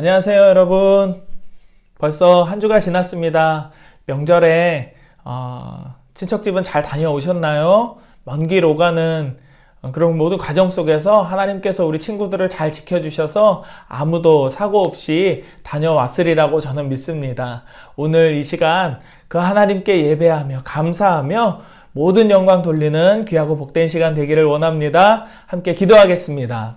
안녕하세요, 여러분. 벌써 한 주가 지났습니다. 명절에 친척집은 잘 다녀오셨나요? 먼 길 오가는 그런 모든 과정 속에서 하나님께서 우리 친구들을 잘 지켜주셔서 아무도 사고 없이 다녀왔으리라고 저는 믿습니다. 오늘 이 시간 그 하나님께 예배하며 감사하며 모든 영광 돌리는 귀하고 복된 시간 되기를 원합니다. 함께 기도하겠습니다.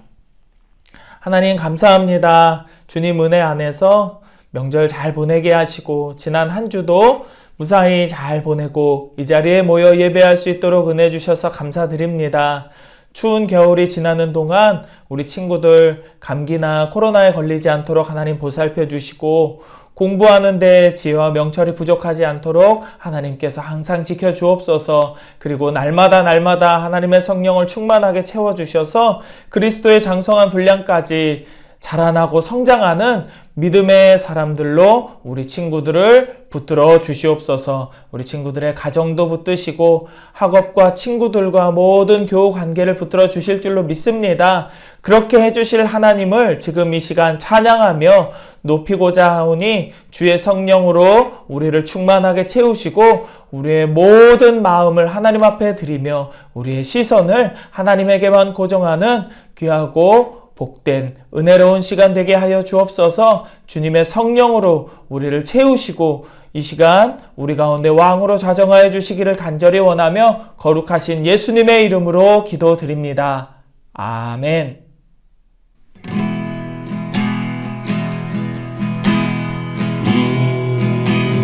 하나님 감사합니다. 주님 은혜 안에서 명절 잘 보내게 하시고 지난 한 주도 무사히 잘 보내고 이 자리에 모여 예배할 수 있도록 은혜 주셔서 감사드립니다. 추운 겨울이 지나는 동안 우리 친구들 감기나 코로나에 걸리지 않도록 하나님 보살펴 주시고 공부하는 데 지혜와 명철이 부족하지 않도록 하나님께서 항상 지켜주옵소서. 그리고 날마다 하나님의 성령을 충만하게 채워주셔서 그리스도의 장성한 분량까지 자라나고 성장하는 믿음의 사람들로 우리 친구들을 붙들어 주시옵소서. 우리 친구들의 가정도 붙드시고 학업과 친구들과 모든 교우 관계를 붙들어 주실 줄로 믿습니다. 그렇게 해주실 하나님을 지금 이 시간 찬양하며 높이고자 하오니 주의 성령으로 우리를 충만하게 채우시고 우리의 모든 마음을 하나님 앞에 드리며 우리의 시선을 하나님에게만 고정하는 귀하고 복된 은혜로운 시간 되게 하여 주옵소서. 주님의 성령으로 우리를 채우시고 이 시간 우리 가운데 왕으로 좌정하여 주시기를 간절히 원하며 거룩하신 예수님의 이름으로 기도드립니다. 아멘.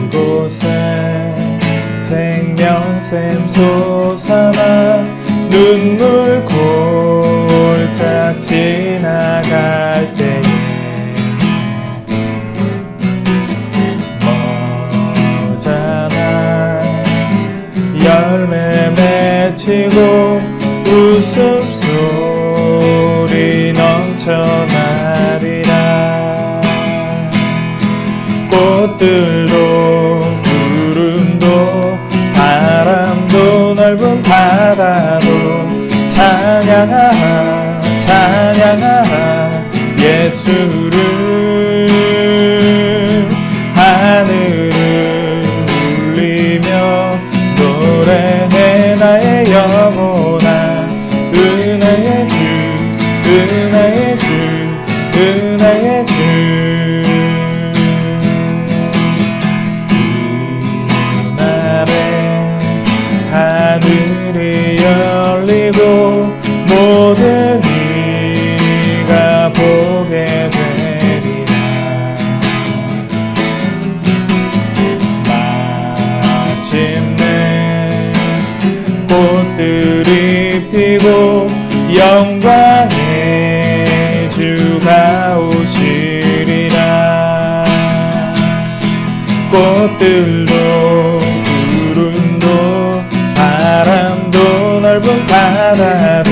이곳에 생명샘 솟아나 눈물 골짝 지나갈 때에 머잖아 열매 맺히고 웃음소리 넘쳐나리라. 꽃들도 구름도 바람도 넓은 바다도 찬양하라 찬양하라 예수를. 하늘을 울리며 노래해 나의 영혼아 은혜의 주 은혜의 주 은혜의 주. 하늘이 열리고 모든 이가 보게 되리라. 마침내 꽃들이 피고 영광의 주가 오시리라. 꽃들도 구름도 바람도 넓은 바다도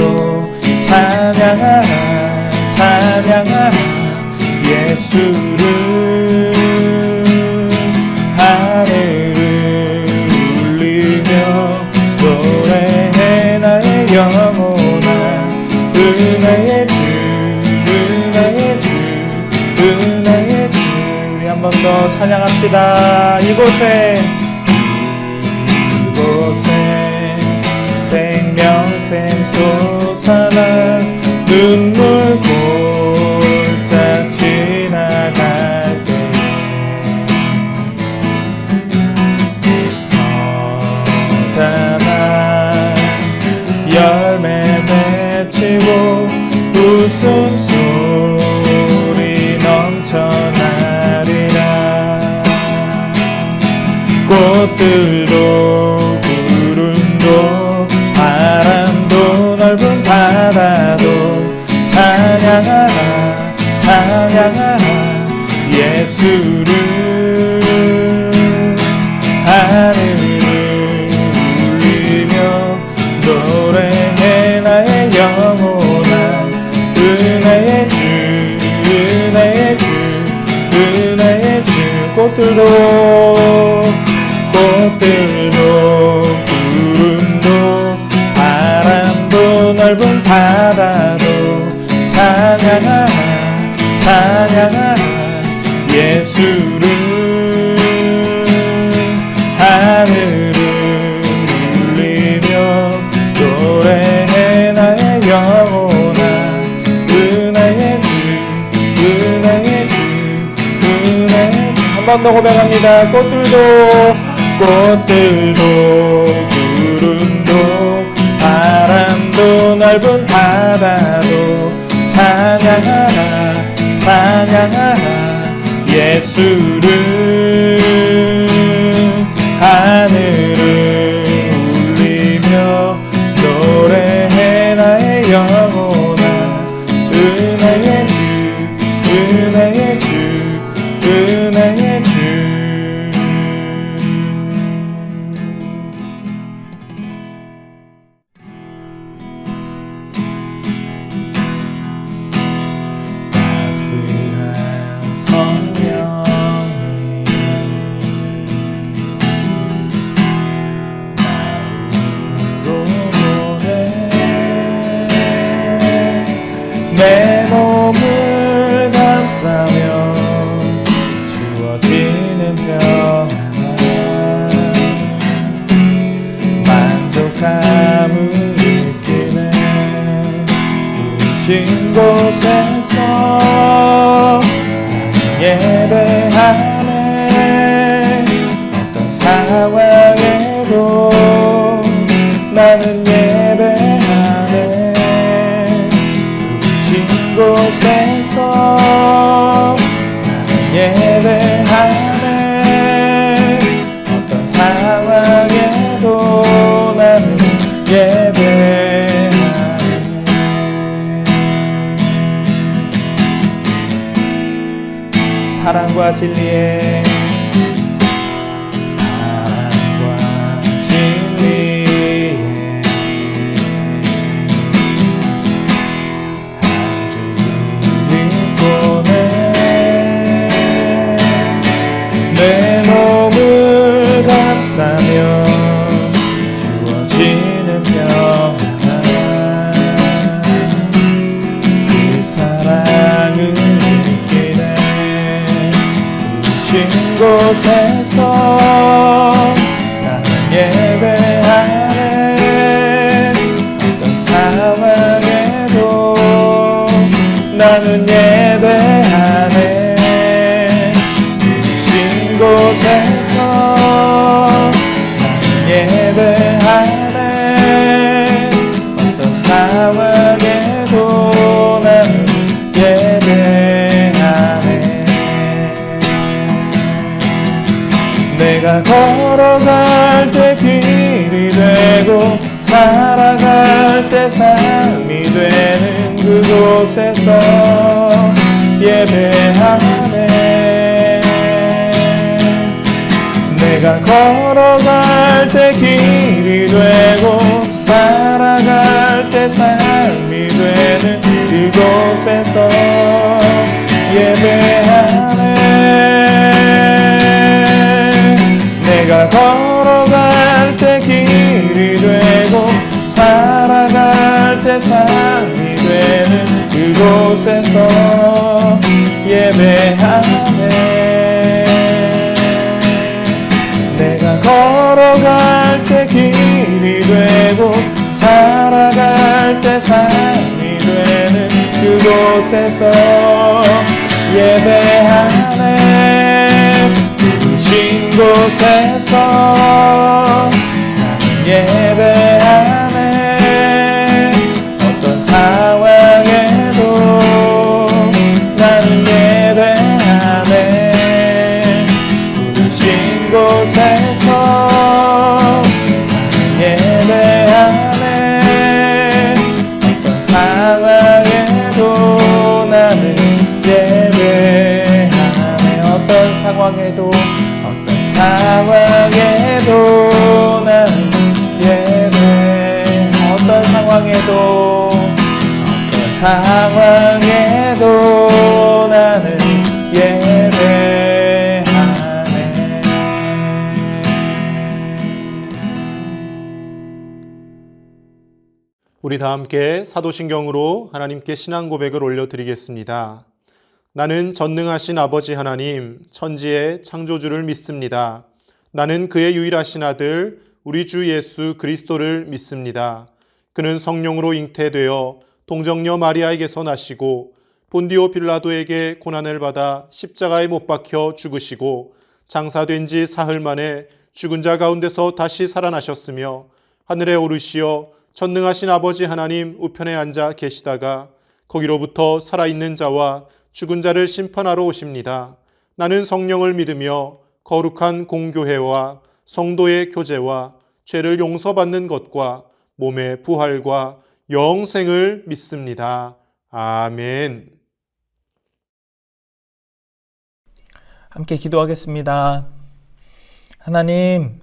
찬양하라 찬양하라 예수를. 하늘을 울리며 노래해 나의 영혼아 은혜의 주 은혜의 주 은혜의 주. 우리 한 번 더 찬양합시다. 이곳에 생명샘 솟아나 눈물 골짝 지나갈 때에 머잖아 열매 맺히고 웃음소리 넘쳐나리라. 꽃들도 구름도 바람도 넓은 바다도 찬양하라 찬양하라 예수를. 하늘을 울리며 노래해 나의 영혼아 은혜의 주 은혜의 주 은혜의 주. 꽃들도 구름도 바람도 넓은 바다도 찬양하라 찬양하라 예수를 하늘을 울리며 노래해 나의 영혼아 은혜의 주 은혜의 주 은혜의 주 한 번 더 고백합니다. 꽃들도 구름도 바람도 넓은 바다도 찬양하라 찬양하라 예수를 하늘을 울리며 노래해 나의 영혼아 은혜의 주 은혜의 주 은혜의 주 내 몸을 감싸며 주어지는 평안 만족함을 느끼네 부르신 곳에서 예배하네 어떤 상황에도 나는 예배하네 곳에서 예배하네 어떤 상황에도 나는 예배하네 사랑과 진리에 내 몸을 감싸며 주어지는 평안 그 사랑을 느끼네 부르신 곳에서 나는 예배하네 어떤 상황에도 나는 예배하네 곳에서 예배하네 어떤 상황에도 나는 예배하네 내가 걸어갈 때 길이 되고 살아갈 때 삶이 되는 그곳에서 예배하네 내가 걸어갈 때 길이 되고 살아갈 때 삶이 되는 그곳에서 예배하네 내가 걸어갈 때 길이 되고 살아갈 때 삶이 되는 그곳에서 예배하네 내가 걸어갈 때 길이 되고 살아갈 때 삶이 되는 그곳에서 예배하네 부르신 곳에서 나는 예배하네 어떤 상황에도 나는 예배하네 부르신 곳에서 예배하네 어떤 상황에도 나는 예배하네 어떤 상황에도 나는 예배 어떤 상황에도 나는 예배하네 우리 다 함께 사도신경으로 하나님께 신앙 고백을 올려드리겠습니다. 나는 전능하신 아버지 하나님, 천지의 창조주를 믿습니다. 나는 그의 유일하신 아들, 우리 주 예수 그리스도를 믿습니다. 그는 성령으로 잉태되어 동정녀 마리아에게서 나시고 본디오 빌라도에게 고난을 받아 십자가에 못 박혀 죽으시고 장사된 지 사흘 만에 죽은 자 가운데서 다시 살아나셨으며 하늘에 오르시어 전능하신 아버지 하나님 우편에 앉아 계시다가 거기로부터 살아있는 자와 죽은 자를 심판하러 오십니다. 나는 성령을 믿으며 거룩한 공교회와 성도의 교제와 죄를 용서받는 것과 몸의 부활과 영생을 믿습니다. 아멘. 함께 기도하겠습니다. 하나님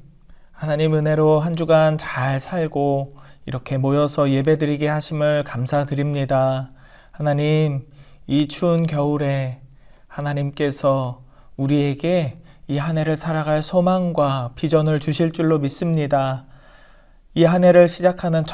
은혜로 한 주간 잘 살고 이렇게 모여서 예배드리게 하심을 감사드립니다. 하나님, 이 추운 겨울에 하나님께서 우리에게 이 한 해를 살아갈 소망과 비전을 주실 줄로 믿습니다. 이 한 해를 시작하는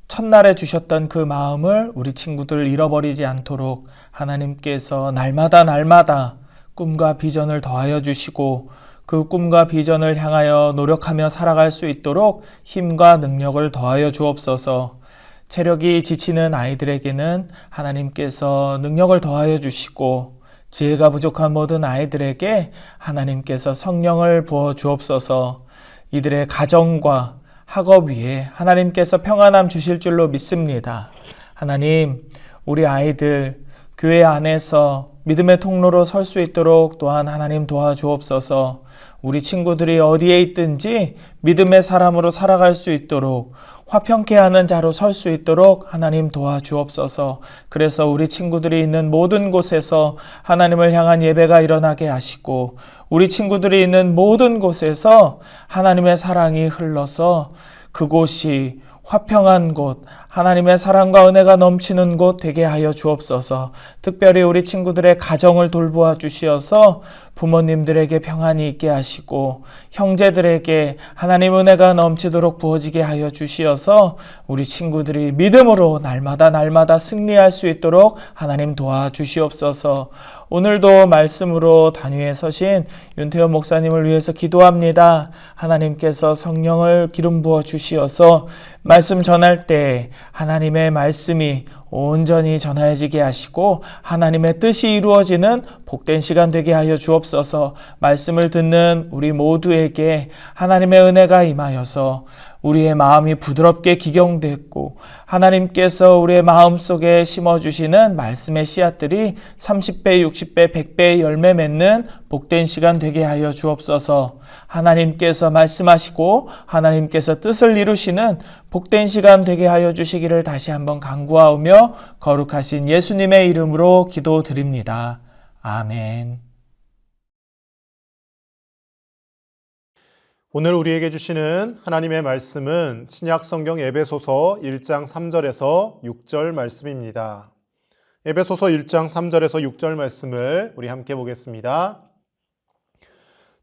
첫날에 주셨던 그 마음을 우리 친구들 잃어버리지 않도록 하나님께서 날마다 꿈과 비전을 더하여 주시고 그 꿈과 비전을 향하여 노력하며 살아갈 수 있도록 힘과 능력을 더하여 주옵소서. 체력이 지치는 아이들에게는 하나님께서 능력을 더하여 주시고 지혜가 부족한 모든 아이들에게 하나님께서 성령을 부어 주옵소서. 이들의 가정과 학업 위에 하나님께서 평안함 주실 줄로 믿습니다. 하나님, 우리 아이들 교회 안에서 믿음의 통로로 설 수 있도록 또한 하나님 도와주옵소서. 우리 친구들이 어디에 있든지 믿음의 사람으로 살아갈 수 있도록 화평케 하는 자로 설 수 있도록 하나님 도와주옵소서. 그래서 우리 친구들이 있는 모든 곳에서 하나님을 향한 예배가 일어나게 하시고 우리 친구들이 있는 모든 곳에서 하나님의 사랑이 흘러서 그곳이 화평한 곳, 하나님의 사랑과 은혜가 넘치는 곳 되게 하여 주옵소서. 특별히 우리 친구들의 가정을 돌보아 주시어서 부모님들에게 평안이 있게 하시고 형제들에게 하나님 은혜가 넘치도록 부어지게 하여 주시어서 우리 친구들이 믿음으로 날마다 승리할 수 있도록 하나님 도와주시옵소서. 오늘도 말씀으로 단위에 서신 윤태현 목사님을 위해서 기도합니다. 하나님께서 성령을 기름 부어 주시어서 말씀 전할 때 하나님의 말씀이 온전히 전해지게 하시고 하나님의 뜻이 이루어지는 복된 시간 되게 하여 주옵소서. 말씀을 듣는 우리 모두에게 하나님의 은혜가 임하여서 우리의 마음이 부드럽게 기경됐고 하나님께서 우리의 마음속에 심어주시는 말씀의 씨앗들이 30배, 60배, 100배의 열매 맺는 복된 시간 되게 하여 주옵소서. 하나님께서 말씀하시고 하나님께서 뜻을 이루시는 복된 시간 되게 하여 주시기를 다시 한번 간구하오며 거룩하신 예수님의 이름으로 기도드립니다. 아멘. 오늘 우리에게 주시는 하나님의 말씀은 신약성경 에베소서 1장 3절에서 6절 말씀입니다. 에베소서 1장 3절에서 6절 말씀을 우리 함께 보겠습니다.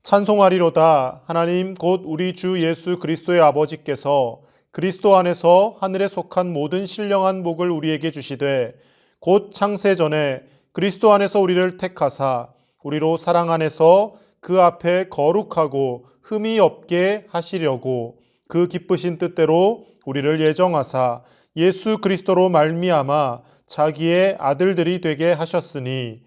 찬송하리로다. 하나님 곧 우리 주 예수 그리스도의 아버지께서 그리스도 안에서 하늘에 속한 모든 신령한 복을 우리에게 주시되 곧 창세 전에 그리스도 안에서 우리를 택하사 우리로 사랑 안에서 그 앞에 거룩하고 흠이 없게 하시려고 그 기쁘신 뜻대로 우리를 예정하사 예수 그리스도로 말미암아 자기의 아들들이 되게 하셨으니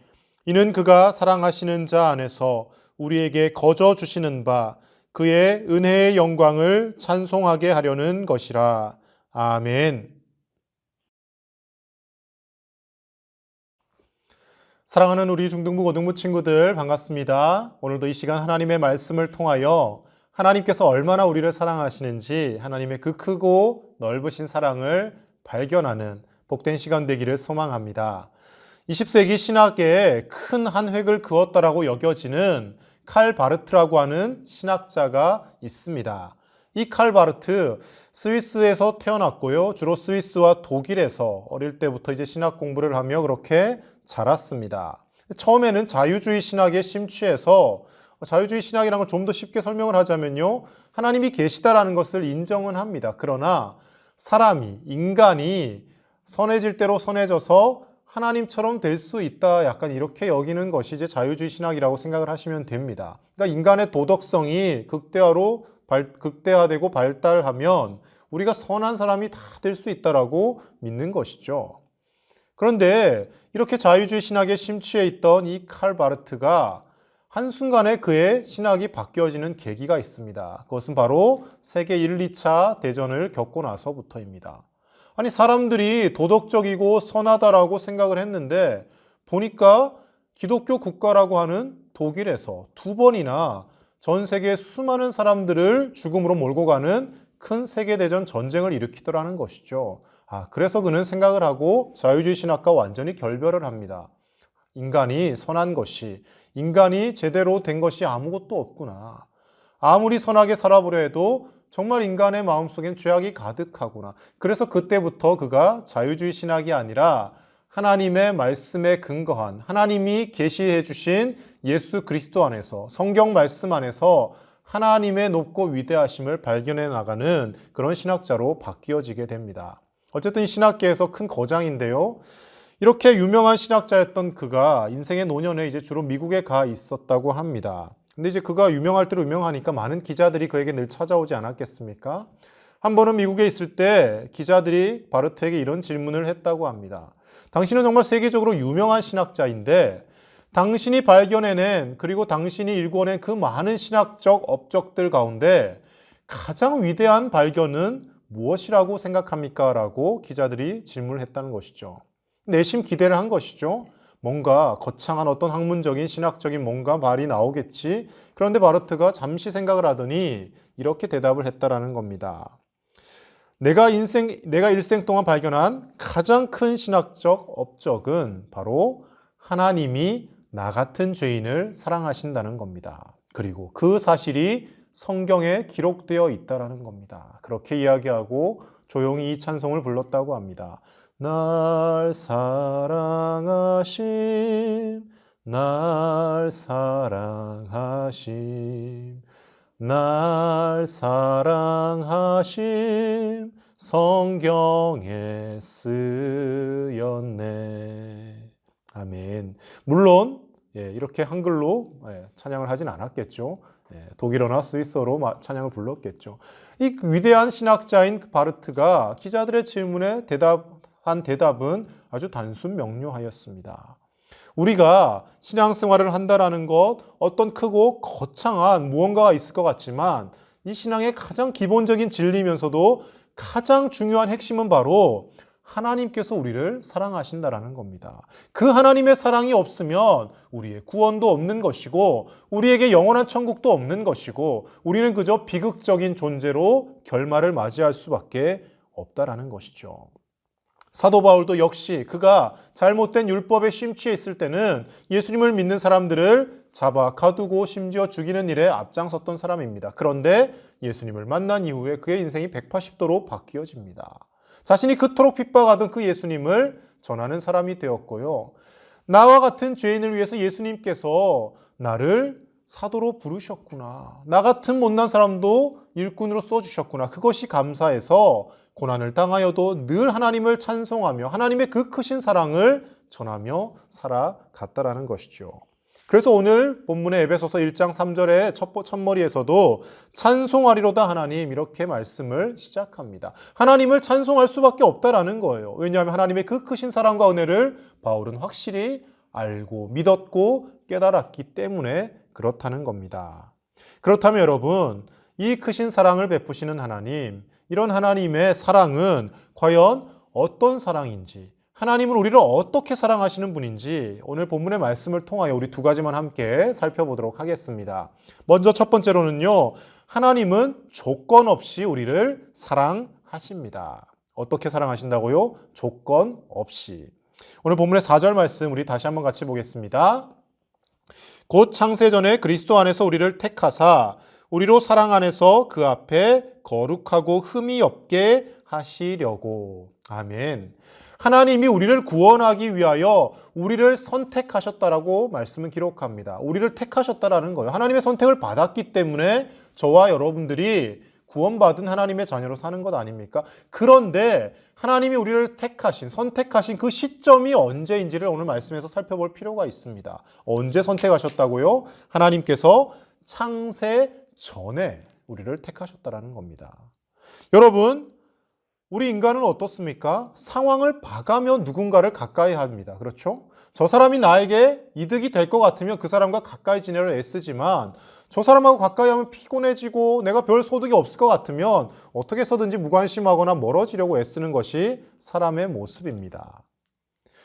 이는 그가 사랑하시는 자 안에서 우리에게 거저 주시는 바 그의 은혜의 영광을 찬송하게 하려는 것이라. 아멘. 사랑하는 우리 중등부 고등부 친구들 반갑습니다. 오늘도 이 시간 하나님의 말씀을 통하여 하나님께서 얼마나 우리를 사랑하시는지 하나님의 그 크고 넓으신 사랑을 발견하는 복된 시간 되기를 소망합니다. 20세기 신학계에 큰 한 획을 그었다라고 여겨지는 칼 바르트라고 하는 신학자가 있습니다. 이 칼 바르트 스위스에서 태어났고요. 주로 스위스와 독일에서 어릴 때부터 이제 신학 공부를 하며 그렇게 자랐습니다. 처음에는 자유주의 신학에 심취해서 자유주의 신학이라는 걸 좀 더 쉽게 설명을 하자면요. 하나님이 계시다라는 것을 인정은 합니다. 그러나 인간이 선해질 대로 선해져서 하나님처럼 될 수 있다. 약간 이렇게 여기는 것이 이제 자유주의 신학이라고 생각을 하시면 됩니다. 그러니까 인간의 도덕성이 극대화되고 발달하면 우리가 선한 사람이 다 될 수 있다라고 믿는 것이죠. 그런데 이렇게 자유주의 신학에 심취해 있던 이 칼 바르트가 한순간에 그의 신학이 바뀌어지는 계기가 있습니다. 그것은 바로 세계 1, 2차 대전을 겪고 나서부터입니다. 아니, 사람들이 도덕적이고 선하다라고 생각을 했는데 보니까 기독교 국가라고 하는 독일에서 2번이나 전 세계 수많은 사람들을 죽음으로 몰고 가는 큰 세계대전 전쟁을 일으키더라는 것이죠. 그래서 그는 생각을 하고 자유주의 신학과 완전히 결별을 합니다. 인간이 선한 것이, 인간이 제대로 된 것이 아무것도 없구나. 아무리 선하게 살아보려 해도 정말 인간의 마음속엔 죄악이 가득하구나. 그래서 그때부터 그가 자유주의 신학이 아니라 하나님의 말씀에 근거한, 하나님이 계시해 주신 예수 그리스도 안에서, 성경 말씀 안에서 하나님의 높고 위대하심을 발견해 나가는 그런 신학자로 바뀌어지게 됩니다. 어쨌든 신학계에서 큰 거장인데요. 이렇게 유명한 신학자였던 그가 인생의 노년에 이제 주로 미국에 가 있었다고 합니다. 근데 이제 그가 유명할 대로 유명하니까 많은 기자들이 그에게 늘 찾아오지 않았겠습니까? 한 번은 미국에 있을 때 기자들이 바르트에게 이런 질문을 했다고 합니다. 당신은 정말 세계적으로 유명한 신학자인데 당신이 발견해낸 그리고 당신이 일궈낸 그 많은 신학적 업적들 가운데 가장 위대한 발견은 무엇이라고 생각합니까? 라고 기자들이 질문을 했다는 것이죠. 내심 기대를 한 것이죠. 뭔가 거창한 어떤 학문적인 신학적인 뭔가 말이 나오겠지. 그런데 바르트가 잠시 생각을 하더니 이렇게 대답을 했다라는 겁니다. 내가 일생 동안 발견한 가장 큰 신학적 업적은 바로 하나님이 나 같은 죄인을 사랑하신다는 겁니다. 그리고 그 사실이 성경에 기록되어 있다라는 겁니다. 그렇게 이야기하고 조용히 이 찬송을 불렀다고 합니다. 날 사랑하심, 날 사랑하심, 날 사랑하심, 성경에 쓰였네. 아멘. 물론 이렇게 한글로 찬양을 하진 않았겠죠. 독일어나 스위스어로 찬양을 불렀겠죠. 이 위대한 신학자인 바르트가 기자들의 질문에 대답한 대답은 아주 단순 명료하였습니다. 우리가 신앙생활을 한다라는 것, 어떤 크고 거창한 무언가가 있을 것 같지만 이 신앙의 가장 기본적인 진리면서도 가장 중요한 핵심은 바로 하나님께서 우리를 사랑하신다라는 겁니다. 그 하나님의 사랑이 없으면 우리의 구원도 없는 것이고 우리에게 영원한 천국도 없는 것이고 우리는 그저 비극적인 존재로 결말을 맞이할 수밖에 없다라는 것이죠. 사도 바울도 역시 그가 잘못된 율법에 심취해 있을 때는 예수님을 믿는 사람들을 잡아 가두고 심지어 죽이는 일에 앞장섰던 사람입니다. 그런데 예수님을 만난 이후에 그의 인생이 180도로 바뀌어집니다. 자신이 그토록 핍박하던 그 예수님을 전하는 사람이 되었고요. 나와 같은 죄인을 위해서 예수님께서 나를 사도로 부르셨구나. 나 같은 못난 사람도 일꾼으로 써주셨구나. 그것이 감사해서 고난을 당하여도 늘 하나님을 찬송하며 하나님의 그 크신 사랑을 전하며 살아갔다라는 것이죠. 그래서 오늘 본문의 에베소서 1장 3절의 첫머리에서도 찬송하리로다 하나님 이렇게 말씀을 시작합니다. 하나님을 찬송할 수밖에 없다라는 거예요. 왜냐하면 하나님의 그 크신 사랑과 은혜를 바울은 확실히 알고 믿었고 깨달았기 때문에 그렇다는 겁니다. 그렇다면 여러분, 이 크신 사랑을 베푸시는 하나님, 이런 하나님의 사랑은 과연 어떤 사랑인지, 하나님은 우리를 어떻게 사랑하시는 분인지 오늘 본문의 말씀을 통하여 우리 두 가지만 함께 살펴보도록 하겠습니다. 먼저 첫 번째로는요, 하나님은 조건 없이 우리를 사랑하십니다. 어떻게 사랑하신다고요? 조건 없이. 오늘 본문의 4절 말씀 우리 다시 한번 같이 보겠습니다. 곧 창세전에 그리스도 안에서 우리를 택하사 우리로 사랑 안에서 그 앞에 거룩하고 흠이 없게 하시려고. 아멘. 하나님이 우리를 구원하기 위하여 우리를 선택하셨다라고 말씀은 기록합니다. 우리를 택하셨다라는 거예요. 하나님의 선택을 받았기 때문에 저와 여러분들이 구원받은 하나님의 자녀로 사는 것 아닙니까? 그런데 하나님이 우리를 선택하신 그 시점이 언제인지를 오늘 말씀에서 살펴볼 필요가 있습니다. 언제 선택하셨다고요? 하나님께서 창세 전에 우리를 택하셨다라는 겁니다. 여러분, 우리 인간은 어떻습니까? 상황을 봐가며 누군가를 가까이 합니다. 그렇죠? 저 사람이 나에게 이득이 될 것 같으면 그 사람과 가까이 지내려 애쓰지만 저 사람하고 가까이 하면 피곤해지고 내가 별 소득이 없을 것 같으면 어떻게 해서든지 무관심하거나 멀어지려고 애쓰는 것이 사람의 모습입니다.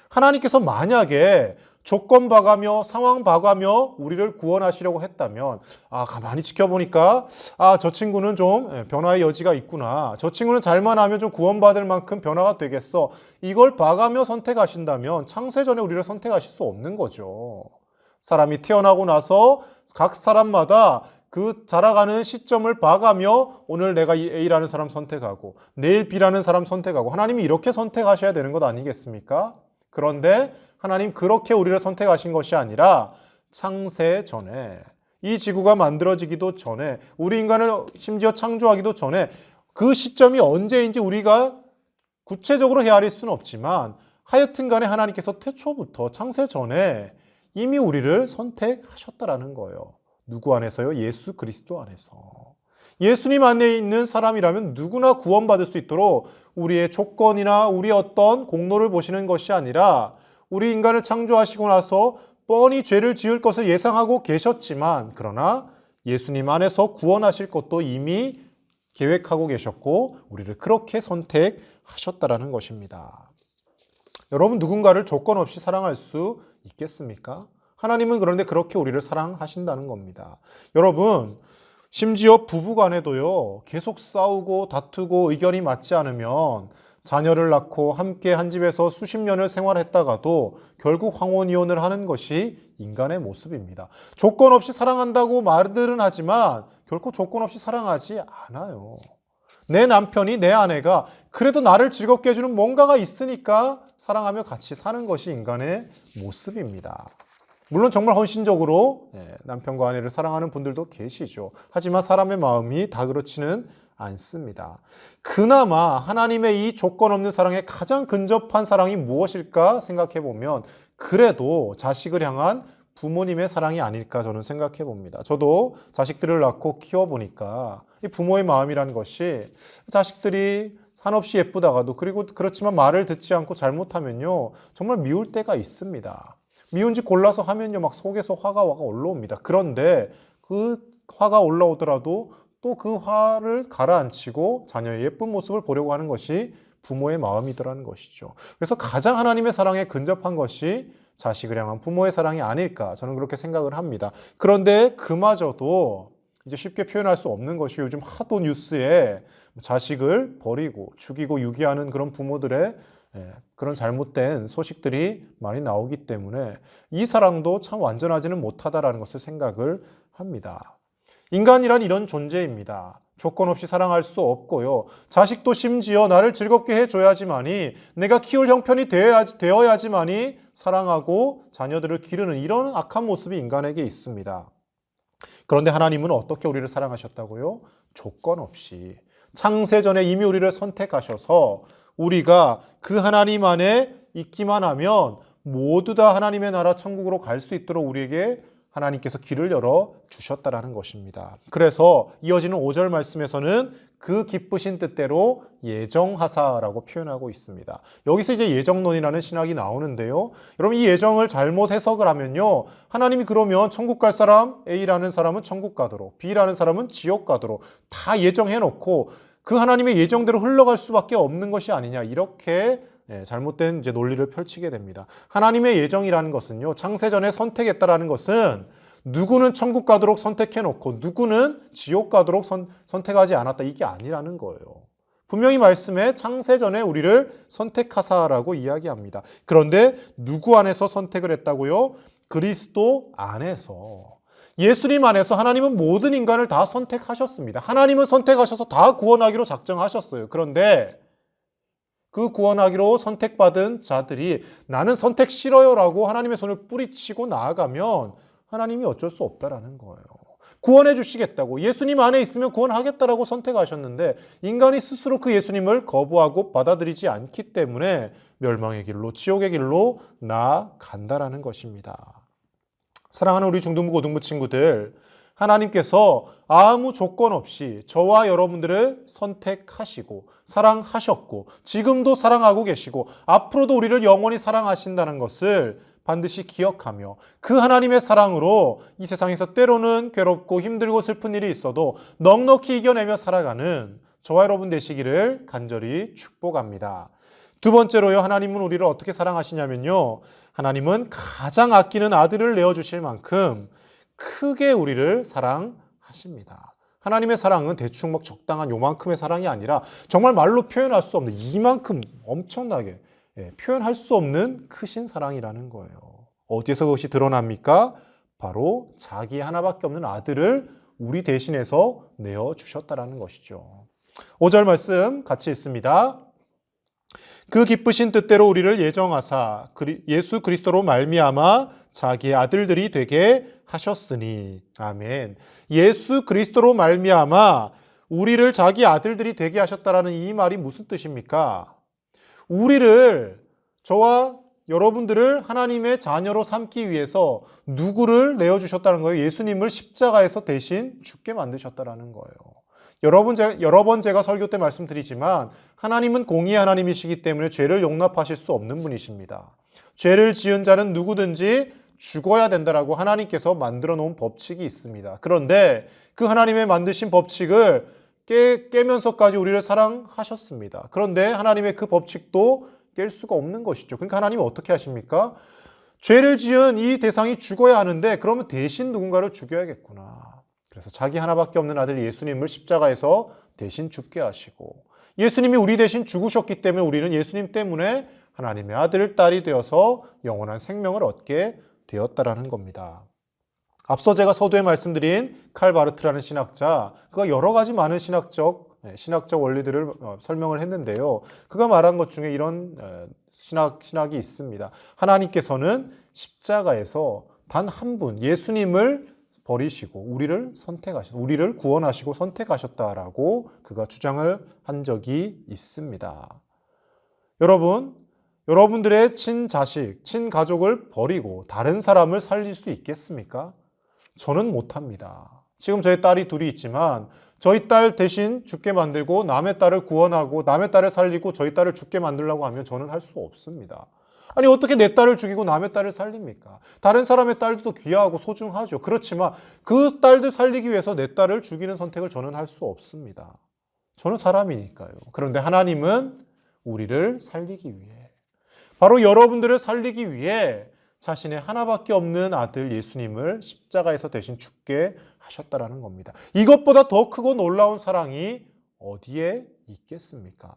하나님께서 만약에 조건 봐가며 상황 봐가며 우리를 구원하시려고 했다면 가만히 지켜보니까 저 친구는 좀 변화의 여지가 있구나. 저 친구는 잘만 하면 좀 구원받을 만큼 변화가 되겠어. 이걸 봐가며 선택하신다면 창세전에 우리를 선택하실 수 없는 거죠. 사람이 태어나고 나서 각 사람마다 그 자라가는 시점을 봐가며 오늘 내가 이 A라는 사람 선택하고 내일 B라는 사람 선택하고 하나님이 이렇게 선택하셔야 되는 것 아니겠습니까? 그런데 하나님 그렇게 우리를 선택하신 것이 아니라 창세 전에 이 지구가 만들어지기도 전에 우리 인간을 심지어 창조하기도 전에 그 시점이 언제인지 우리가 구체적으로 헤아릴 수는 없지만 하여튼 간에 하나님께서 태초부터 창세 전에 이미 우리를 선택하셨다라는 거예요. 누구 안에서요? 예수 그리스도 안에서. 예수님 안에 있는 사람이라면 누구나 구원받을 수 있도록 우리의 조건이나 우리의 어떤 공로를 보시는 것이 아니라 우리 인간을 창조하시고 나서 뻔히 죄를 지을 것을 예상하고 계셨지만 그러나 예수님 안에서 구원하실 것도 이미 계획하고 계셨고 우리를 그렇게 선택하셨다라는 것입니다. 여러분 누군가를 조건 없이 사랑할 수 있겠습니까? 하나님은 그런데 그렇게 우리를 사랑하신다는 겁니다. 여러분 심지어 부부간에도요 계속 싸우고 다투고 의견이 맞지 않으면 자녀를 낳고 함께 한 집에서 수십 년을 생활했다가도 결국 황혼이혼을 하는 것이 인간의 모습입니다. 조건 없이 사랑한다고 말들은 하지만 결코 조건 없이 사랑하지 않아요. 내 남편이 내 아내가 그래도 나를 즐겁게 해주는 뭔가가 있으니까 사랑하며 같이 사는 것이 인간의 모습입니다. 물론 정말 헌신적으로 남편과 아내를 사랑하는 분들도 계시죠. 하지만 사람의 마음이 다 그렇지는 않습니다. 그나마 하나님의 이 조건 없는 사랑에 가장 근접한 사랑이 무엇일까 생각해 보면 그래도 자식을 향한 부모님의 사랑이 아닐까 저는 생각해 봅니다. 저도 자식들을 낳고 키워보니까 이 부모의 마음이라는 것이 자식들이 한없이 예쁘다가도 그리고 그렇지만 말을 듣지 않고 잘못하면요 정말 미울 때가 있습니다. 미운지 골라서 하면요 막 속에서 화가 올라옵니다. 그런데 그 화가 올라오더라도 또 그 화를 가라앉히고 자녀의 예쁜 모습을 보려고 하는 것이 부모의 마음이더라는 것이죠. 그래서 가장 하나님의 사랑에 근접한 것이 자식을 향한 부모의 사랑이 아닐까 저는 그렇게 생각을 합니다. 그런데 그마저도 이제 쉽게 표현할 수 없는 것이 요즘 하도 뉴스에 자식을 버리고 죽이고 유기하는 그런 부모들의 그런 잘못된 소식들이 많이 나오기 때문에 이 사랑도 참 완전하지는 못하다라는 것을 생각을 합니다. 인간이란 이런 존재입니다. 조건 없이 사랑할 수 없고요. 자식도 심지어 나를 즐겁게 해줘야지만이 내가 키울 형편이 되어야지만이 사랑하고 자녀들을 기르는 이런 악한 모습이 인간에게 있습니다. 그런데 하나님은 어떻게 우리를 사랑하셨다고요? 조건 없이. 창세전에 이미 우리를 선택하셔서 우리가 그 하나님 안에 있기만 하면 모두 다 하나님의 나라 천국으로 갈 수 있도록 우리에게 하나님께서 길을 열어 주셨다라는 것입니다. 그래서 이어지는 5절 말씀에서는 그 기쁘신 뜻대로 예정하사라고 표현하고 있습니다. 여기서 이제 예정론이라는 신학이 나오는데요. 여러분 이 예정을 잘못 해석을 하면요. 하나님이 그러면 천국 갈 사람 A라는 사람은 천국 가도록 B라는 사람은 지옥 가도록 다 예정해 놓고 그 하나님의 예정대로 흘러갈 수밖에 없는 것이 아니냐 이렇게 잘못된 이제 논리를 펼치게 됩니다. 하나님의 예정이라는 것은요, 창세전에 선택했다라는 것은 누구는 천국 가도록 선택해 놓고 누구는 지옥 가도록 선택하지 않았다 이게 아니라는 거예요. 분명히 말씀에 창세전에 우리를 선택하사라고 이야기합니다. 그런데 누구 안에서 선택을 했다고요? 그리스도 안에서. 예수님 안에서 하나님은 모든 인간을 다 선택하셨습니다. 하나님은 선택하셔서 다 구원하기로 작정하셨어요. 그런데 그 구원하기로 선택받은 자들이 나는 선택 싫어요라고 하나님의 손을 뿌리치고 나아가면 하나님이 어쩔 수 없다라는 거예요. 구원해 주시겠다고, 예수님 안에 있으면 구원하겠다라고 선택하셨는데 인간이 스스로 그 예수님을 거부하고 받아들이지 않기 때문에 멸망의 길로, 지옥의 길로 나아간다라는 것입니다. 사랑하는 우리 중등부, 고등부 친구들, 하나님께서 아무 조건 없이 저와 여러분들을 선택하시고 사랑하셨고 지금도 사랑하고 계시고 앞으로도 우리를 영원히 사랑하신다는 것을 반드시 기억하며 그 하나님의 사랑으로 이 세상에서 때로는 괴롭고 힘들고 슬픈 일이 있어도 넉넉히 이겨내며 살아가는 저와 여러분 되시기를 간절히 축복합니다. 두 번째로요, 하나님은 우리를 어떻게 사랑하시냐면요, 하나님은 가장 아끼는 아들을 내어주실 만큼 크게 우리를 사랑하십니다. 하나님의 사랑은 대충 막 적당한 요만큼의 사랑이 아니라 정말 말로 표현할 수 없는 이만큼 엄청나게 표현할 수 없는 크신 사랑이라는 거예요. 어디에서 그것이 드러납니까? 바로 자기 하나밖에 없는 아들을 우리 대신해서 내어주셨다라는 것이죠. 5절 말씀 같이 읽습니다. 그 기쁘신 뜻대로 우리를 예정하사 예수 그리스도로 말미암아 자기의 아들들이 되게 하셨으니. 아멘. 예수 그리스도로 말미암아 우리를 자기 아들들이 되게 하셨다라는 이 말이 무슨 뜻입니까? 우리를, 저와 여러분들을 하나님의 자녀로 삼기 위해서 누구를 내어주셨다는 거예요? 예수님을 십자가에서 대신 죽게 만드셨다라는 거예요. 여러 번 제가 설교 때 말씀드리지만 하나님은 공의의 하나님이시기 때문에 죄를 용납하실 수 없는 분이십니다. 죄를 지은 자는 누구든지 죽어야 된다라고 하나님께서 만들어 놓은 법칙이 있습니다. 그런데 그 하나님의 만드신 법칙을 깨면서까지 우리를 사랑하셨습니다. 그런데 하나님의 그 법칙도 깰 수가 없는 것이죠. 그러니까 하나님은 어떻게 하십니까? 죄를 지은 이 대상이 죽어야 하는데 그러면 대신 누군가를 죽여야겠구나. 그래서 자기 하나밖에 없는 아들 예수님을 십자가에서 대신 죽게 하시고, 예수님이 우리 대신 죽으셨기 때문에 우리는 예수님 때문에 하나님의 아들, 딸이 되어서 영원한 생명을 얻게 되었다라는 겁니다. 앞서 제가 서두에 말씀드린 칼 바르트라는 신학자, 그가 여러 가지 많은 신학적 원리들을 설명을 했는데요. 그가 말한 것 중에 이런 신학이 있습니다. 하나님께서는 십자가에서 단 한 분, 예수님을 버리시고 우리를 구원하시고 선택하셨다라고 그가 주장을 한 적이 있습니다. 여러분들의 친자식, 친가족을 버리고 다른 사람을 살릴 수 있겠습니까? 저는 못합니다. 지금 저희 딸이 둘이 있지만 저희 딸 대신 죽게 만들고 남의 딸을 구원하고 남의 딸을 살리고 저희 딸을 죽게 만들려고 하면 저는 할 수 없습니다. 아니, 어떻게 내 딸을 죽이고 남의 딸을 살립니까? 다른 사람의 딸도 귀하고 소중하죠. 그렇지만 그 딸들 살리기 위해서 내 딸을 죽이는 선택을 저는 할 수 없습니다. 저는 사람이니까요. 그런데 하나님은 우리를 살리기 위해, 바로 여러분들을 살리기 위해 자신의 하나밖에 없는 아들 예수님을 십자가에서 대신 죽게 하셨다라는 겁니다. 이것보다 더 크고 놀라운 사랑이 어디에 있겠습니까?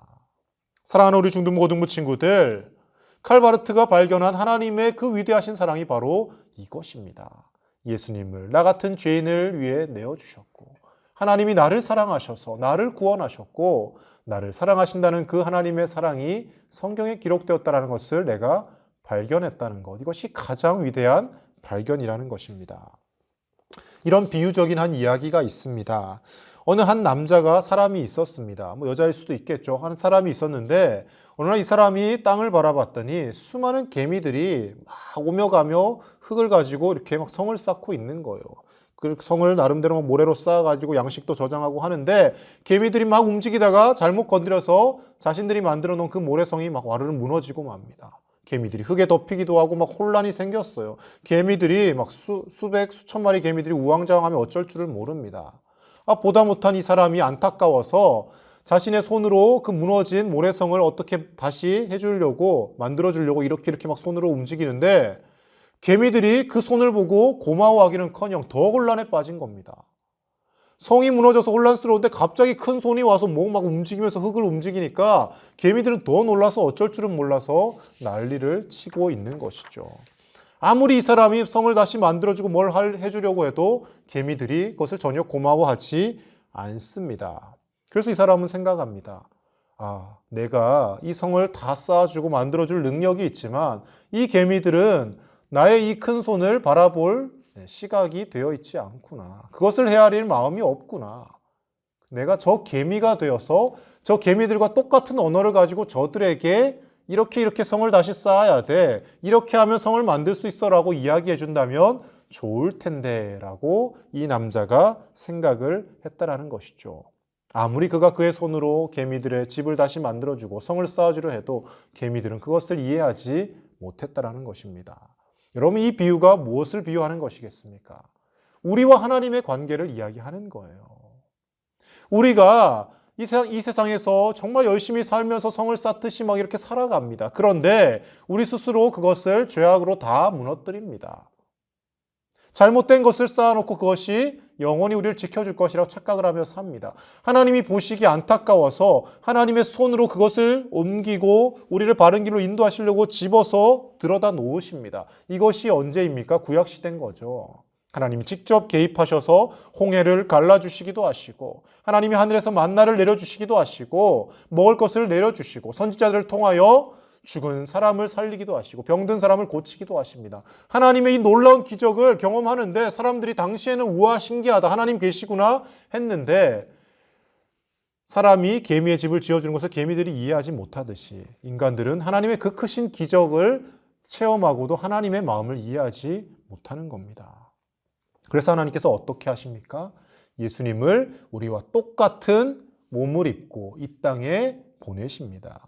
사랑하는 우리 중등부, 고등부 친구들, 칼바르트가 발견한 하나님의 그 위대하신 사랑이 바로 이것입니다. 예수님을 나 같은 죄인을 위해 내어주셨고, 하나님이 나를 사랑하셔서 나를 구원하셨고, 나를 사랑하신다는 그 하나님의 사랑이 성경에 기록되었다는 것을 내가 발견했다는 것, 이것이 가장 위대한 발견이라는 것입니다. 이런 비유적인 한 이야기가 있습니다. 어느 한 남자가 사람이 있었습니다. 여자일 수도 있겠죠. 한 사람이 있었는데 어느 날 이 사람이 땅을 바라봤더니 수많은 개미들이 막 오며 가며 흙을 가지고 이렇게 막 성을 쌓고 있는 거예요. 그 성을 나름대로 막 모래로 쌓아가지고 양식도 저장하고 하는데 개미들이 막 움직이다가 잘못 건드려서 자신들이 만들어 놓은 그 모래성이 막 와르르 무너지고 맙니다. 개미들이 흙에 덮이기도 하고 막 혼란이 생겼어요. 개미들이 막 수백, 수천 마리 개미들이 우왕좌왕하며 어쩔 줄을 모릅니다. 보다 못한 이 사람이 안타까워서 자신의 손으로 그 무너진 모래성을 어떻게 다시 해주려고, 만들어주려고 이렇게 막 손으로 움직이는데 개미들이 그 손을 보고 고마워하기는커녕 더 혼란에 빠진 겁니다. 성이 무너져서 혼란스러운데 갑자기 큰 손이 와서 막 움직이면서 흙을 움직이니까 개미들은 더 놀라서 어쩔 줄은 몰라서 난리를 치고 있는 것이죠. 아무리 이 사람이 성을 다시 만들어주고 뭘 해주려고 해도 개미들이 그것을 전혀 고마워하지 않습니다. 그래서 이 사람은 생각합니다. 내가 이 성을 다 쌓아주고 만들어줄 능력이 있지만 이 개미들은 나의 이 큰 손을 바라볼 시각이 되어 있지 않구나. 그것을 헤아릴 마음이 없구나. 내가 저 개미가 되어서 저 개미들과 똑같은 언어를 가지고 저들에게 이렇게 성을 다시 쌓아야 돼. 이렇게 하면 성을 만들 수 있어라고 이야기해 준다면 좋을 텐데 라고 이 남자가 생각을 했다라는 것이죠. 아무리 그가 그의 손으로 개미들의 집을 다시 만들어주고 성을 쌓아주려 해도 개미들은 그것을 이해하지 못했다라는 것입니다. 여러분, 이 비유가 무엇을 비유하는 것이겠습니까? 우리와 하나님의 관계를 이야기하는 거예요. 우리가 이 세상에서 정말 열심히 살면서 성을 쌓듯이 막 이렇게 살아갑니다. 그런데 우리 스스로 그것을 죄악으로 다 무너뜨립니다. 잘못된 것을 쌓아놓고 그것이 영원히 우리를 지켜줄 것이라고 착각을 하며 삽니다. 하나님이 보시기 안타까워서 하나님의 손으로 그것을 옮기고 우리를 바른 길로 인도하시려고 집어서 들여다 놓으십니다. 이것이 언제입니까? 구약시대인 거죠. 하나님이 직접 개입하셔서 홍해를 갈라주시기도 하시고 하나님이 하늘에서 만나를 내려주시기도 하시고 먹을 것을 내려주시고 선지자들을 통하여 죽은 사람을 살리기도 하시고 병든 사람을 고치기도 하십니다. 하나님의 이 놀라운 기적을 경험하는데 사람들이 당시에는 우와 신기하다, 하나님 계시구나 했는데 사람이 개미의 집을 지어주는 것을 개미들이 이해하지 못하듯이 인간들은 하나님의 그 크신 기적을 체험하고도 하나님의 마음을 이해하지 못하는 겁니다. 그래서 하나님께서 어떻게 하십니까? 예수님을 우리와 똑같은 몸을 입고 이 땅에 보내십니다.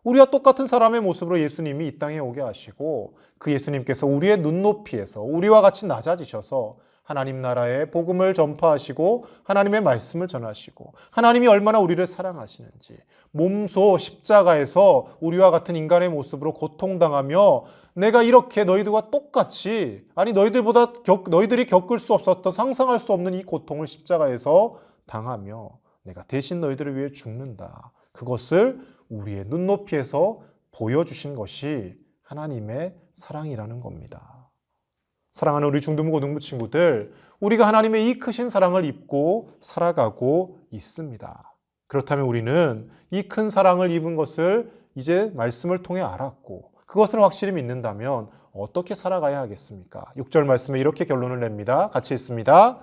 우리와 똑같은 사람의 모습으로 예수님이 이 땅에 오게 하시고 그 예수님께서 우리의 눈높이에서 우리와 같이 낮아지셔서 하나님 나라의 복음을 전파하시고 하나님의 말씀을 전하시고 하나님이 얼마나 우리를 사랑하시는지 몸소 십자가에서 우리와 같은 인간의 모습으로 고통당하며 내가 이렇게 너희들과 똑같이 너희들이 겪을 수 없었던 상상할 수 없는 이 고통을 십자가에서 당하며 내가 대신 너희들을 위해 죽는다. 그것을 우리의 눈높이에서 보여주신 것이 하나님의 사랑이라는 겁니다. 사랑하는 우리 중등부 고등부 친구들, 우리가 하나님의 이 크신 사랑을 입고 살아가고 있습니다. 그렇다면 우리는 이 큰 사랑을 입은 것을 이제 말씀을 통해 알았고 그것을 확실히 믿는다면 어떻게 살아가야 하겠습니까? 6절 말씀에 이렇게 결론을 냅니다. 같이 읽습니다.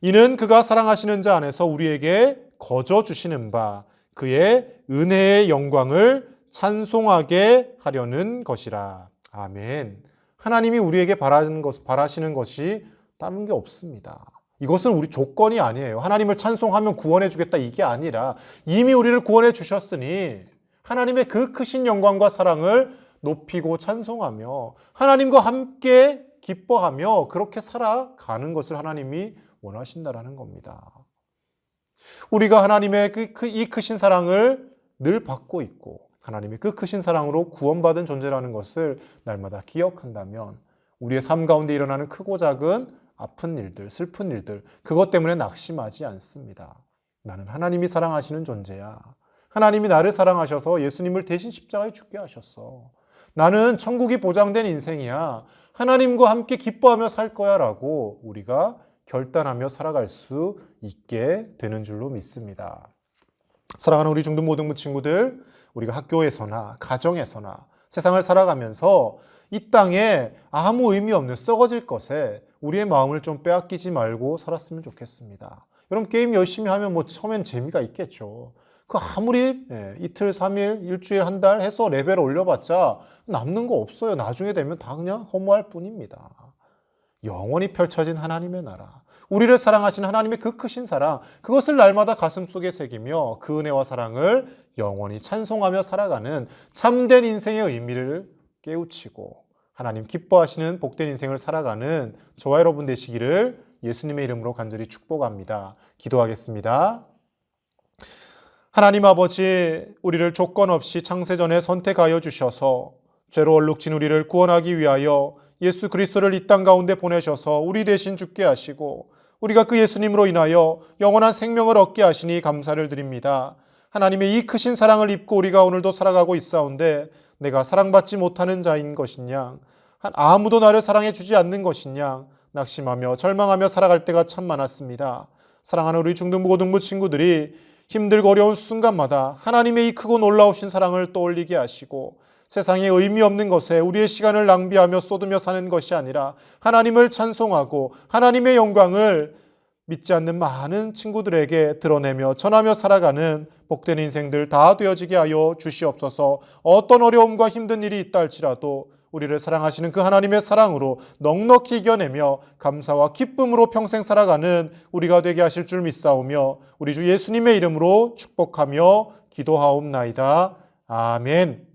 이는 그가 사랑하시는 자 안에서 우리에게 거저 주시는 바 그의 은혜의 영광을 찬송하게 하려는 것이라. 아멘. 하나님이 우리에게 바라시는 것이 다른 게 없습니다. 이것은 우리 조건이 아니에요. 하나님을 찬송하면 구원해 주겠다 이게 아니라 이미 우리를 구원해 주셨으니 하나님의 그 크신 영광과 사랑을 높이고 찬송하며 하나님과 함께 기뻐하며 그렇게 살아가는 것을 하나님이 원하신다라는 겁니다. 우리가 하나님의 이 크신 사랑을 늘 받고 있고 하나님의 그 크신 사랑으로 구원받은 존재라는 것을 날마다 기억한다면 우리의 삶 가운데 일어나는 크고 작은 아픈 일들, 슬픈 일들 그것 때문에 낙심하지 않습니다. 나는 하나님이 사랑하시는 존재야. 하나님이 나를 사랑하셔서 예수님을 대신 십자가에 죽게 하셨어. 나는 천국이 보장된 인생이야. 하나님과 함께 기뻐하며 살 거야 라고 우리가 결단하며 살아갈 수 있게 되는 줄로 믿습니다. 사랑하는 우리 중등 고등부 친구들, 우리가 학교에서나 가정에서나 세상을 살아가면서 이 땅에 아무 의미 없는 썩어질 것에 우리의 마음을 좀 빼앗기지 말고 살았으면 좋겠습니다. 여러분 게임 열심히 하면 처음엔 재미가 있겠죠. 그 아무리 이틀, 3일, 일주일, 한 달 해서 레벨을 올려봤자 남는 거 없어요. 나중에 되면 다 그냥 허무할 뿐입니다. 영원히 펼쳐진 하나님의 나라, 우리를 사랑하시는 하나님의 그 크신 사랑, 그것을 날마다 가슴속에 새기며 그 은혜와 사랑을 영원히 찬송하며 살아가는 참된 인생의 의미를 깨우치고 하나님 기뻐하시는 복된 인생을 살아가는 저와 여러분 되시기를 예수님의 이름으로 간절히 축복합니다. 기도하겠습니다. 하나님 아버지, 우리를 조건 없이 창세전에 선택하여 주셔서 죄로 얼룩진 우리를 구원하기 위하여 예수 그리스도를 이 땅 가운데 보내셔서 우리 대신 죽게 하시고 우리가 그 예수님으로 인하여 영원한 생명을 얻게 하시니 감사를 드립니다. 하나님의 이 크신 사랑을 입고 우리가 오늘도 살아가고 있사온데 내가 사랑받지 못하는 자인 것이냐, 아무도 나를 사랑해 주지 않는 것이냐 낙심하며 절망하며 살아갈 때가 참 많았습니다. 사랑하는 우리 중등부 고등부 친구들이 힘들고 어려운 순간마다 하나님의 이 크고 놀라우신 사랑을 떠올리게 하시고 세상에 의미 없는 것에 우리의 시간을 낭비하며 쏟으며 사는 것이 아니라 하나님을 찬송하고 하나님의 영광을 믿지 않는 많은 친구들에게 드러내며 전하며 살아가는 복된 인생들 다 되어지게 하여 주시옵소서. 어떤 어려움과 힘든 일이 있다 할지라도 우리를 사랑하시는 그 하나님의 사랑으로 넉넉히 이겨내며 감사와 기쁨으로 평생 살아가는 우리가 되게 하실 줄 믿사오며 우리 주 예수님의 이름으로 축복하며 기도하옵나이다. 아멘.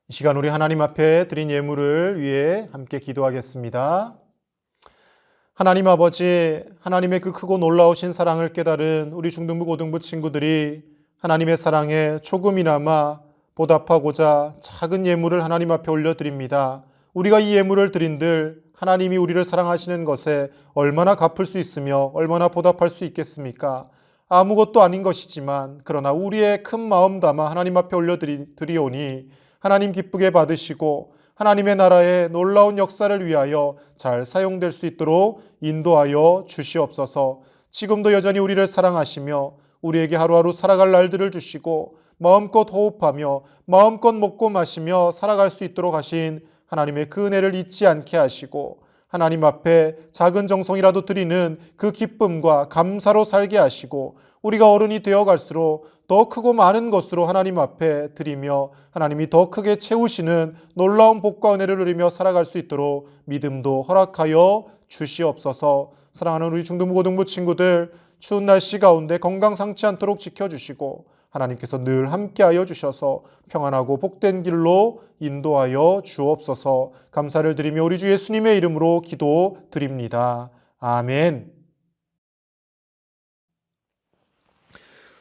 이 시간 우리 하나님 앞에 드린 예물을 위해 함께 기도하겠습니다. 하나님 아버지, 하나님의 그 크고 놀라우신 사랑을 깨달은 우리 중등부 고등부 친구들이 하나님의 사랑에 조금이나마 보답하고자 작은 예물을 하나님 앞에 올려드립니다. 우리가 이 예물을 드린들 하나님이 우리를 사랑하시는 것에 얼마나 갚을 수 있으며 얼마나 보답할 수 있겠습니까? 아무것도 아닌 것이지만 그러나 우리의 큰 마음 담아 하나님 앞에 올려드리오니 하나님 기쁘게 받으시고 하나님의 나라의 놀라운 역사를 위하여 잘 사용될 수 있도록 인도하여 주시옵소서. 지금도 여전히 우리를 사랑하시며 우리에게 하루하루 살아갈 날들을 주시고 마음껏 호흡하며 마음껏 먹고 마시며 살아갈 수 있도록 하신 하나님의 그 은혜를 잊지 않게 하시고 하나님 앞에 작은 정성이라도 드리는 그 기쁨과 감사로 살게 하시고 우리가 어른이 되어갈수록 더 크고 많은 것으로 하나님 앞에 드리며 하나님이 더 크게 채우시는 놀라운 복과 은혜를 누리며 살아갈 수 있도록 믿음도 허락하여 주시옵소서. 사랑하는 우리 중등부 고등부 친구들 추운 날씨 가운데 건강 상치 않도록 지켜주시고 하나님께서 늘 함께하여 주셔서 평안하고 복된 길로 인도하여 주옵소서. 감사를 드리며 우리 주 예수님의 이름으로 기도드립니다. 아멘.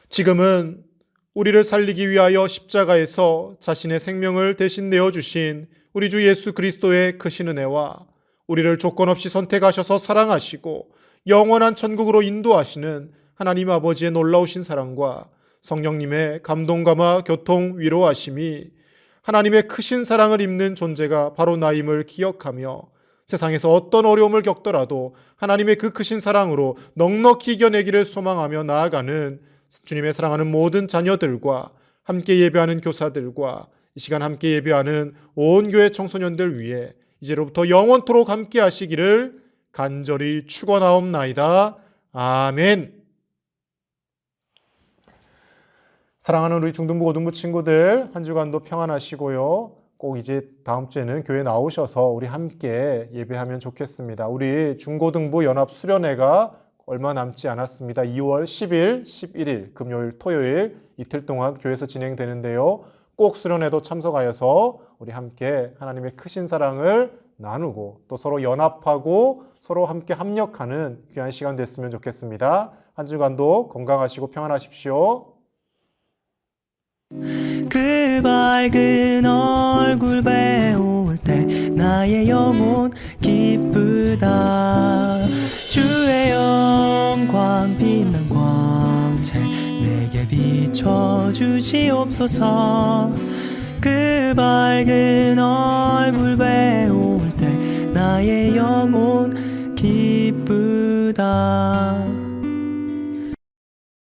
지금은 우리를 살리기 위하여 십자가에서 자신의 생명을 대신 내어주신 우리 주 예수 그리스도의 크신 은혜와 우리를 조건 없이 선택하셔서 사랑하시고 영원한 천국으로 인도하시는 하나님 아버지의 놀라우신 사랑과 성령님의 감동감화 교통 위로하심이 하나님의 크신 사랑을 입는 존재가 바로 나임을 기억하며 세상에서 어떤 어려움을 겪더라도 하나님의 그 크신 사랑으로 넉넉히 이겨내기를 소망하며 나아가는 주님의 사랑하는 모든 자녀들과 함께 예배하는 교사들과 이 시간 함께 예배하는 온 교회 청소년들 위해 이제로부터 영원토록 함께 하시기를 간절히 축원하옵나이다. 아멘. 사랑하는 우리 중등부 고등부 친구들, 한 주간도 평안하시고요. 꼭 이제 다음 주에는 교회 나오셔서 우리 함께 예배하면 좋겠습니다. 우리 중고등부 연합 수련회가 얼마 남지 않았습니다. 2월 10일, 11일 금요일, 토요일 이틀 동안 교회에서 진행되는데요. 꼭 수련회도 참석하여서 우리 함께 하나님의 크신 사랑을 나누고 또 서로 연합하고 서로 함께 합력하는 귀한 시간 됐으면 좋겠습니다. 한 주간도 건강하시고 평안하십시오. 그 밝은 얼굴 배울 때 나의 영혼 기쁘다. 주의 영광 빛난 광채 내게 비춰주시옵소서. 그 밝은 얼굴 배울 때 나의 영혼 기쁘다.